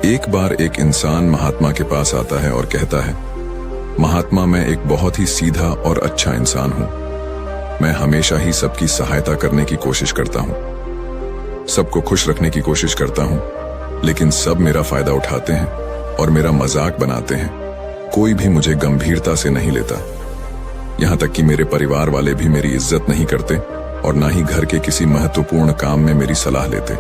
एक बार एक इंसान महात्मा के पास आता है और कहता है, महात्मा, मैं एक बहुत ही सीधा और अच्छा इंसान हूं। मैं हमेशा ही सबकी सहायता करने की कोशिश करता हूं, सबको खुश रखने की कोशिश करता हूं, लेकिन सब मेरा फायदा उठाते हैं और मेरा मजाक बनाते हैं। कोई भी मुझे गंभीरता से नहीं लेता। यहां तक कि मेरे परिवार वाले भी मेरी इज्जत नहीं करते और ना ही घर के किसी महत्वपूर्ण काम में मेरी सलाह लेते,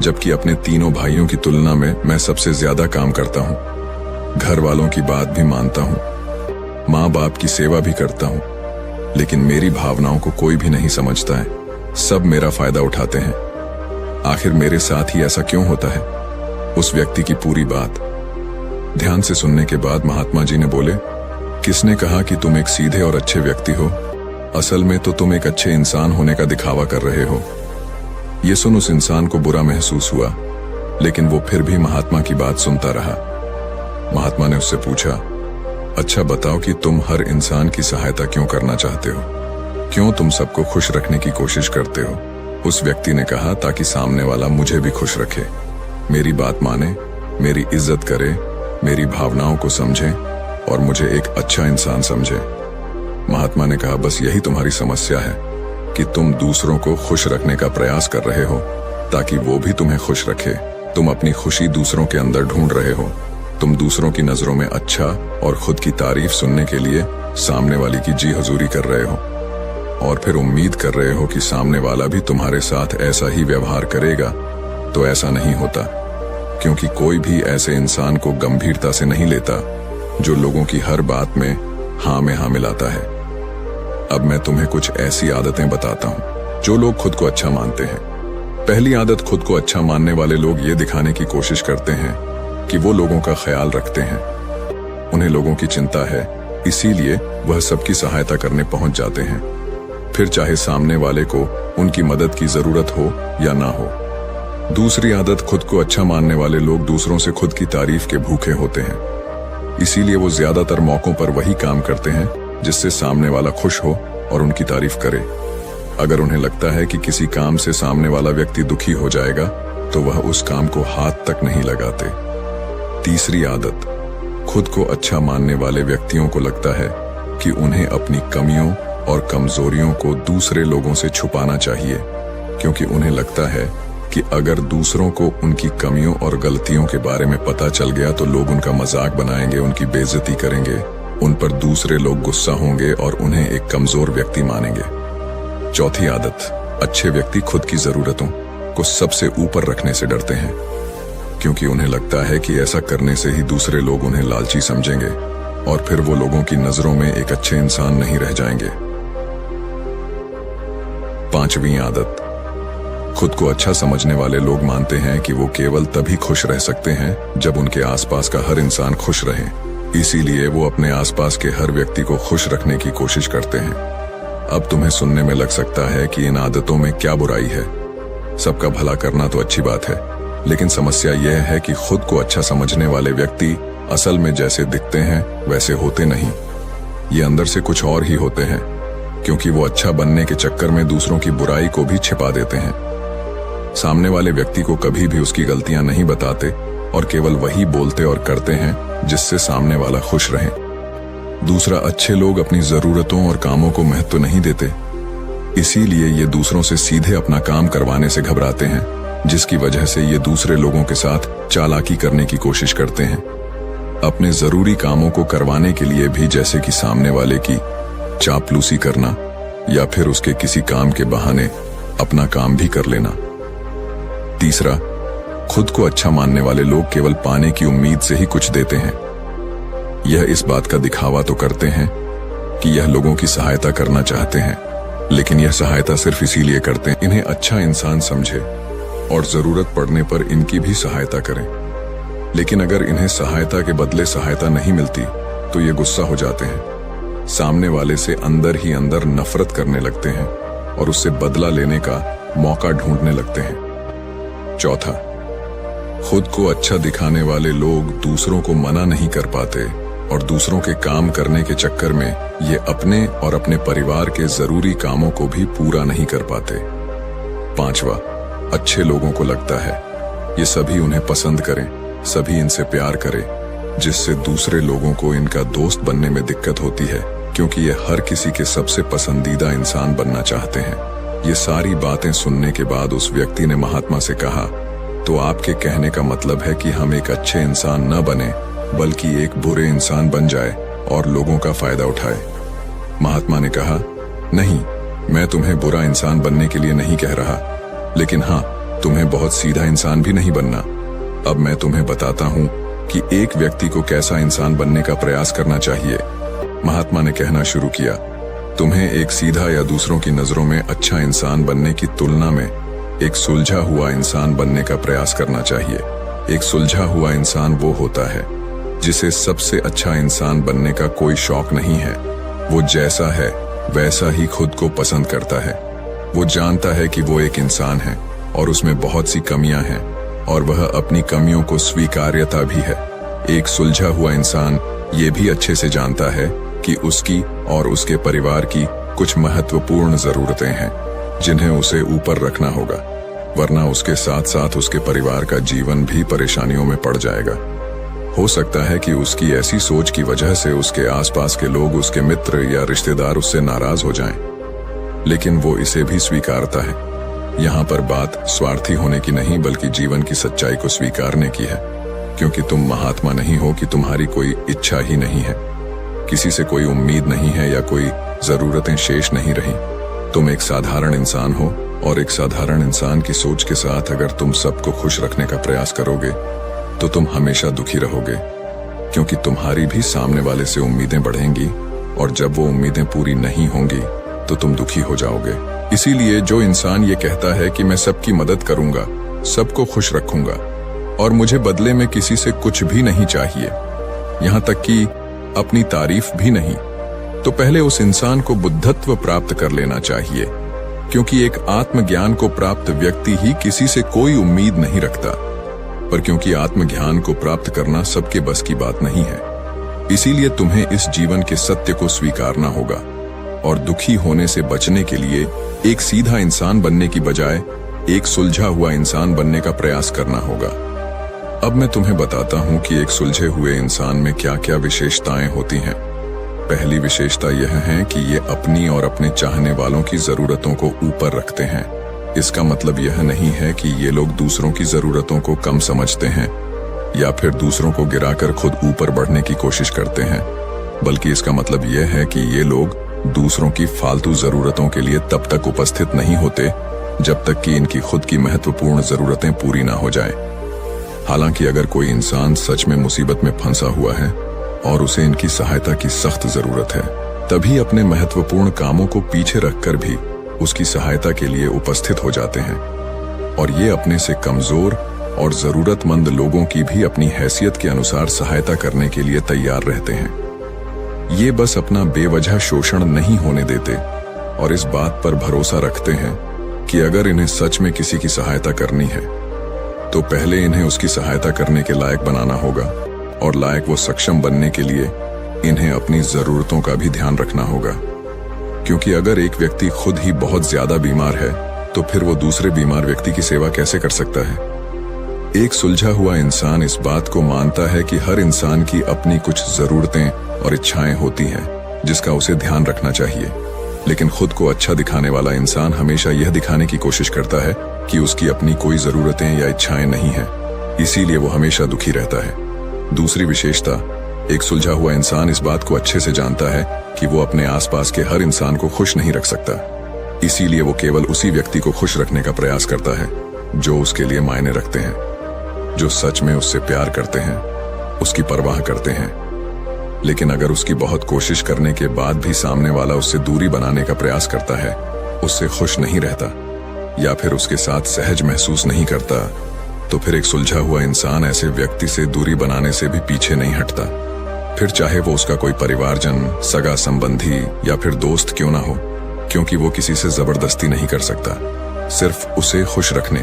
जबकि अपने तीनों भाइयों की तुलना में मैं सबसे ज्यादा काम करता हूं। घर वालों की बात भी मानता हूं, माँ बाप की सेवा भी करता हूं, लेकिन मेरी भावनाओं को कोई भी नहीं समझता है। सब मेरा फायदा उठाते हैं। आखिर मेरे साथ ही ऐसा क्यों होता है? उस व्यक्ति की पूरी बात ध्यान से सुनने के बाद महात्मा जी ने बोले, किसने कहा कि तुम एक सीधे और अच्छे व्यक्ति हो? असल में तो तुम एक अच्छे इंसान होने का दिखावा कर रहे हो। ये सुन उस इंसान को बुरा महसूस हुआ, लेकिन वो फिर भी महात्मा की बात सुनता रहा। महात्मा ने उससे पूछा, अच्छा बताओ कि तुम हर इंसान की सहायता क्यों करना चाहते हो? क्यों तुम सबको खुश रखने की कोशिश करते हो? उस व्यक्ति ने कहा, ताकि सामने वाला मुझे भी खुश रखे, मेरी बात माने, मेरी इज्जत करे, मेरी भावनाओं को समझे और मुझे एक अच्छा इंसान समझे। महात्मा ने कहा, बस यही तुम्हारी समस्या है कि तुम दूसरों को खुश रखने का प्रयास कर रहे हो ताकि वो भी तुम्हें खुश रखे। तुम अपनी खुशी दूसरों के अंदर ढूंढ रहे हो। तुम दूसरों की नजरों में अच्छा और खुद की तारीफ सुनने के लिए सामने वाले की जी हजूरी कर रहे हो और फिर उम्मीद कर रहे हो कि सामने वाला भी तुम्हारे साथ ऐसा ही व्यवहार करेगा। तो ऐसा नहीं होता, क्योंकि कोई भी ऐसे इंसान को गंभीरता से नहीं लेता जो लोगों की हर बात में हाँ में हाँ मिलाता है। अब मैं तुम्हें कुछ ऐसी आदतें बताता हूं जो लोग खुद को अच्छा मानते हैं। पहली आदत, खुद को अच्छा मानने वाले लोग ये दिखाने की कोशिश करते हैं कि वो लोगों का ख्याल रखते हैं। उन्हें लोगों की चिंता है, इसीलिए वह सबकी सहायता करने पहुंच जाते हैं, फिर चाहे सामने वाले को उनकी मदद की जरूरत हो या ना हो। दूसरी आदत, खुद को अच्छा मानने वाले लोग दूसरों से खुद की तारीफ के भूखे होते हैं, इसीलिए वो ज्यादातर मौकों पर वही काम करते हैं जिससे सामने वाला खुश हो और उनकी तारीफ करे। अगर उन्हें लगता है कि किसी काम से सामने वाला व्यक्ति दुखी हो जाएगा तो वह उस काम को हाथ तक नहीं लगाते। तीसरी आदत, खुद को अच्छा मानने वाले व्यक्तियों को लगता है कि उन्हें अपनी कमियों और कमजोरियों को दूसरे लोगों से छुपाना चाहिए, क्योंकि उन्हें लगता है कि अगर दूसरों को उनकी कमियों और गलतियों के बारे में पता चल गया तो लोग उनका मजाक बनाएंगे, उनकी बेइज्जती करेंगे, उन पर दूसरे लोग गुस्सा होंगे और उन्हें एक कमजोर व्यक्ति मानेंगे। चौथी आदत, अच्छे व्यक्ति खुद की जरूरतों को सबसे ऊपर रखने से डरते हैं, क्योंकि उन्हें लगता है कि ऐसा करने से ही दूसरे लोग उन्हें लालची समझेंगे और फिर वो लोगों की नजरों में एक अच्छे इंसान नहीं रह जाएंगे। पांचवी आदत, खुद को अच्छा समझने वाले लोग मानते हैं कि वो केवल तभी खुश रह सकते हैं जब उनके आसपास का हर इंसान खुश रहे, इसीलिए वो अपने आसपास के हर व्यक्ति को खुश रखने की कोशिश करते हैं। अब तुम्हें सुनने में लग सकता है कि इन आदतों में क्या बुराई है। सबका भला करना तो अच्छी बात है, लेकिन समस्या यह है कि खुद को अच्छा समझने वाले व्यक्ति असल में जैसे दिखते हैं वैसे होते नहीं। ये अंदर से कुछ और ही होते हैं, क्योंकि वो अच्छा बनने के चक्कर में दूसरों की बुराई को भी छिपा देते हैं। सामने वाले व्यक्ति को कभी भी उसकी गलतियां नहीं बताते और केवल वही बोलते और करते हैं जिससे सामने वाला खुश रहे। दूसरा, अच्छे लोग अपनी जरूरतों और कामों को महत्व नहीं देते, इसीलिए ये दूसरों से सीधे अपना काम करवाने से घबराते हैं, जिसकी वजह से ये दूसरे लोगों के साथ चालाकी करने की कोशिश करते हैं, अपने जरूरी कामों को करवाने के लिए भी, जैसे कि सामने वाले की चापलूसी करना या फिर उसके किसी काम के बहाने अपना काम भी कर लेना। तीसरा, खुद को अच्छा मानने वाले लोग केवल पाने की उम्मीद से ही कुछ देते हैं। यह इस बात का दिखावा तो करते हैं कि यह लोगों की सहायता करना चाहते हैं, लेकिन यह सहायता सिर्फ इसीलिए करते हैं इन्हें अच्छा इंसान समझे और जरूरत पड़ने पर इनकी भी सहायता करें। लेकिन अगर इन्हें सहायता के बदले सहायता नहीं मिलती तो ये गुस्सा हो जाते हैं, सामने वाले से अंदर ही अंदर नफरत करने लगते हैं और उससे बदला लेने का मौका ढूंढने लगते हैं। चौथा, खुद को अच्छा दिखाने वाले लोग दूसरों को मना नहीं कर पाते और दूसरों के काम करने के चक्कर में ये अपने और अपने परिवार के जरूरी कामों को भी पूरा नहीं कर पाते। पांचवा, अच्छे लोगों को लगता है ये सभी उन्हें पसंद करें सभी इनसे प्यार करें, जिससे दूसरे लोगों को इनका दोस्त बनने में दिक्कत होती है, क्योंकि ये हर किसी के सबसे पसंदीदा इंसान बनना चाहते हैं। ये सारी बातें सुनने के बाद उस व्यक्ति ने महात्मा से कहा, तो आपके कहने का मतलब है कि हम एक अच्छे इंसान न बने, बल्कि एक बुरे इंसान बन जाए और लोगों का फायदा उठाए। महात्मा ने कहा, नहीं, मैं तुम्हें बुरा इंसान बनने के लिए नहीं कह रहा, लेकिन हाँ, तुम्हें बहुत सीधा इंसान भी नहीं बनना। अब मैं तुम्हें बताता हूँ कि एक व्यक्ति को कैसा इंसान बनने का प्रयास करना चाहिए। महात्मा ने कहना शुरू किया, तुम्हें एक सीधा या दूसरों की नजरों में अच्छा इंसान बनने की तुलना में एक सुलझा हुआ इंसान बनने का प्रयास करना चाहिए। एक सुलझा हुआ इंसान वो होता है जिसे सबसे अच्छा इंसान बनने का कोई शौक नहीं है। वो जैसा है वैसा ही खुद को पसंद करता है। वो जानता है कि वो एक इंसान है और उसमें बहुत सी कमियां हैं, और वह अपनी कमियों को स्वीकार्यता भी है। एक सुलझा हुआ इंसान ये भी अच्छे से जानता है कि उसकी और उसके परिवार की कुछ महत्वपूर्ण जरूरतें हैं जिन्हें उसे ऊपर रखना होगा, वरना उसके साथ साथ उसके परिवार का जीवन भी परेशानियों में पड़ जाएगा। हो सकता है कि उसकी ऐसी सोच की वजह से उसके आसपास के लोग, उसके मित्र या रिश्तेदार उससे नाराज हो जाएं, लेकिन वो इसे भी स्वीकारता है। यहाँ पर बात स्वार्थी होने की नहीं, बल्कि जीवन की सच्चाई को स्वीकारने की है, क्योंकि तुम महात्मा नहीं हो कि तुम्हारी कोई इच्छा ही नहीं है, किसी से कोई उम्मीद नहीं है या कोई जरूरतें शेष नहीं रही। तुम एक साधारण इंसान हो, और एक साधारण इंसान की सोच के साथ अगर तुम सबको खुश रखने का प्रयास करोगे तो तुम हमेशा दुखी रहोगे, क्योंकि तुम्हारी भी सामने वाले से उम्मीदें बढ़ेंगी, और जब वो उम्मीदें पूरी नहीं होंगी तो तुम दुखी हो जाओगे। इसीलिए जो इंसान ये कहता है कि मैं सबकी मदद करूंगा, सबको खुश रखूंगा और मुझे बदले में किसी से कुछ भी नहीं चाहिए, यहाँ तक कि अपनी तारीफ भी नहीं, तो पहले उस इंसान को बुद्धत्व प्राप्त कर लेना चाहिए, क्योंकि एक आत्मज्ञान को प्राप्त व्यक्ति ही किसी से कोई उम्मीद नहीं रखता। पर क्योंकि आत्मज्ञान को प्राप्त करना सबके बस की बात नहीं है, इसीलिए तुम्हें इस जीवन के सत्य को स्वीकारना होगा और दुखी होने से बचने के लिए एक सीधा इंसान बनने की बजाय एक सुलझा हुआ इंसान बनने का प्रयास करना होगा। अब मैं तुम्हें बताता हूं कि एक सुलझे हुए इंसान में क्या क्या विशेषताएं होती हैं। पहली विशेषता यह है कि ये अपनी और अपने चाहने वालों की जरूरतों को ऊपर रखते हैं। इसका मतलब यह नहीं है कि ये लोग दूसरों की जरूरतों को कम समझते हैं या फिर दूसरों को गिराकर खुद ऊपर बढ़ने की कोशिश करते हैं, बल्कि इसका मतलब यह है कि ये लोग दूसरों की फालतू जरूरतों के लिए तब तक उपस्थित नहीं होते जब तक कि इनकी खुद की महत्वपूर्ण जरूरतें पूरी ना हो जाएं। हालांकि अगर कोई इंसान सच में मुसीबत में फंसा हुआ है और उसे इनकी सहायता की सख्त जरूरत है, तभी अपने महत्वपूर्ण कामों को पीछे रखकर भी उसकी सहायता के लिए उपस्थित हो जाते हैं, और ये अपने से कमजोर और जरूरतमंद लोगों की भी अपनी हैसियत के अनुसार सहायता करने के लिए तैयार रहते हैं। ये बस अपना बेवजह शोषण नहीं होने देते और इस बात पर भरोसा रखते हैं कि अगर इन्हें सच में किसी की सहायता करनी है तो पहले इन्हें उसकी सहायता करने के लायक बनाना होगा, और लायक वो सक्षम बनने के लिए इन्हें अपनी जरूरतों का भी ध्यान रखना होगा। क्योंकि अगर एक व्यक्ति खुद ही बहुत ज्यादा बीमार है तो फिर वो दूसरे बीमार व्यक्ति की सेवा कैसे कर सकता है। एक सुलझा हुआ इंसान इस बात को मानता है कि हर इंसान की अपनी कुछ जरूरतें और इच्छाएं होती हैं जिसका उसे ध्यान रखना चाहिए, लेकिन खुद को अच्छा दिखाने वाला इंसान हमेशा यह दिखाने की कोशिश करता है कि उसकी अपनी कोई जरूरतें या इच्छाएं नहीं है, इसीलिए वो हमेशा दुखी रहता है। दूसरी विशेषता, एक सुलझा हुआ इंसान इस बात को अच्छे से जानता है कि वो अपने आसपास के हर इंसान को खुश नहीं रख सकता, इसीलिए वो केवल उसी व्यक्ति को खुश रखने का प्रयास करता है जो उसके लिए मायने रखते हैं, जो सच में उससे प्यार करते हैं, उसकी परवाह करते हैं। लेकिन अगर उसकी बहुत कोशिश करने के बाद भी सामने वाला उससे दूरी बनाने का प्रयास करता है, उससे खुश नहीं रहता या फिर उसके साथ सहज महसूस नहीं करता, तो फिर एक सुलझा हुआ इंसान ऐसे व्यक्ति से दूरी बनाने से भी पीछे नहीं हटता। फिर चाहे वो उसका कोई परिवारजन, सगा संबंधी या फिर दोस्त क्यों ना हो, क्योंकि वो किसी से जबरदस्ती नहीं कर सकता, सिर्फ उसे खुश रखने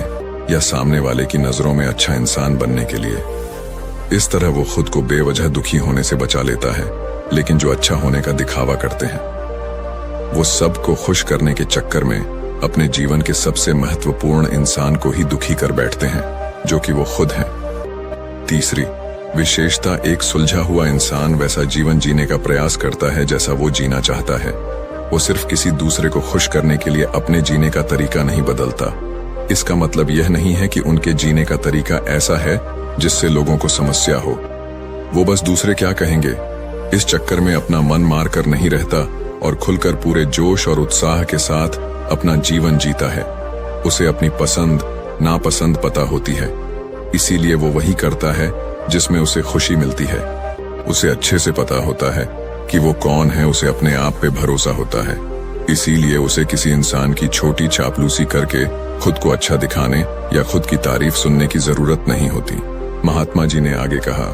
या सामने वाले की नजरों में अच्छा इंसान बनने के लिए। इस तरह वो खुद को बेवजह दुखी होने से बचा लेता है, लेकिन जो अच्छा होने का दिखावा करते हैं वो सबको खुश करने के चक्कर में अपने जीवन के सबसे महत्वपूर्ण इंसान को ही दुखी कर बैठते हैं, जो कि वो खुद हैं। तीसरी विशेषता, एक सुलझा हुआ इंसान वैसा जीवन जीने का प्रयास करता है जैसा वो जीना चाहता है। वो सिर्फ किसी दूसरे को खुश करने के लिए अपने जीने का तरीका नहीं बदलता। इसका मतलब यह नहीं है कि उनके जीने का तरीका ऐसा है जिससे लोगों को समस्या हो। वो बस दूसरे क्या कहेंगे इस चक्कर में अपना मन मार कर नहीं रहता और खुलकर पूरे जोश और उत्साह के साथ अपना जीवन जीता है। उसे अपनी पसंद नापसंद पता होती है, इसीलिए वो वही करता है जिसमें उसे खुशी मिलती है। उसे अच्छे से पता होता है कि वो कौन है, उसे अपने आप पे भरोसा होता है, इसीलिए उसे किसी इंसान की छोटी चापलूसी करके खुद को अच्छा दिखाने या खुद की तारीफ सुनने की जरूरत नहीं होती। महात्मा जी ने आगे कहा,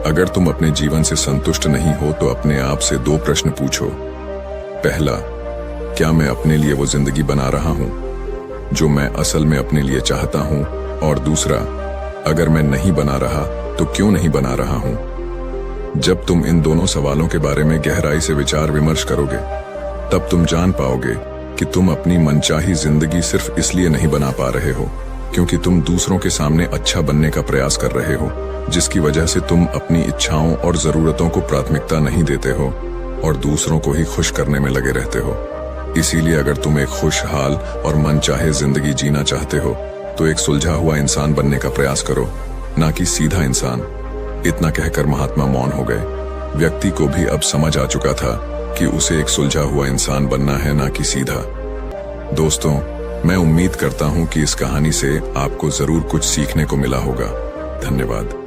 अगर तुम अपने जीवन से संतुष्ट नहीं हो तो अपने आप से 2 प्रश्न पूछो। पहला, क्या मैं अपने लिए वो जिंदगी बना रहा हूं जो मैं असल में अपने लिए चाहता हूं? और दूसरा, अगर मैं नहीं बना रहा तो क्यों नहीं बना रहा हूं? जब तुम इन दोनों सवालों के बारे में गहराई से विचार विमर्श करोगे, तब तुम जान पाओगे कि तुम अपनी मनचाही जिंदगी सिर्फ इसलिए नहीं बना पा रहे हो क्योंकि तुम दूसरों के सामने अच्छा बनने का प्रयास कर रहे हो, जिसकी वजह से तुम अपनी इच्छाओं और जरूरतों को प्राथमिकता नहीं देते हो और दूसरों को ही खुश करने में लगे रहते हो। इसीलिए अगर तुम एक खुशहाल और मनचाहे जिंदगी जीना चाहते हो तो एक सुलझा हुआ इंसान बनने का प्रयास करो, ना कि सीधा इंसान। इतना कहकर महात्मा मौन हो गए। व्यक्ति को भी अब समझ आ चुका था कि उसे एक सुलझा हुआ इंसान बनना है, ना कि सीधा। दोस्तों, मैं उम्मीद करता हूं कि इस कहानी से आपको जरूर कुछ सीखने को मिला होगा। धन्यवाद।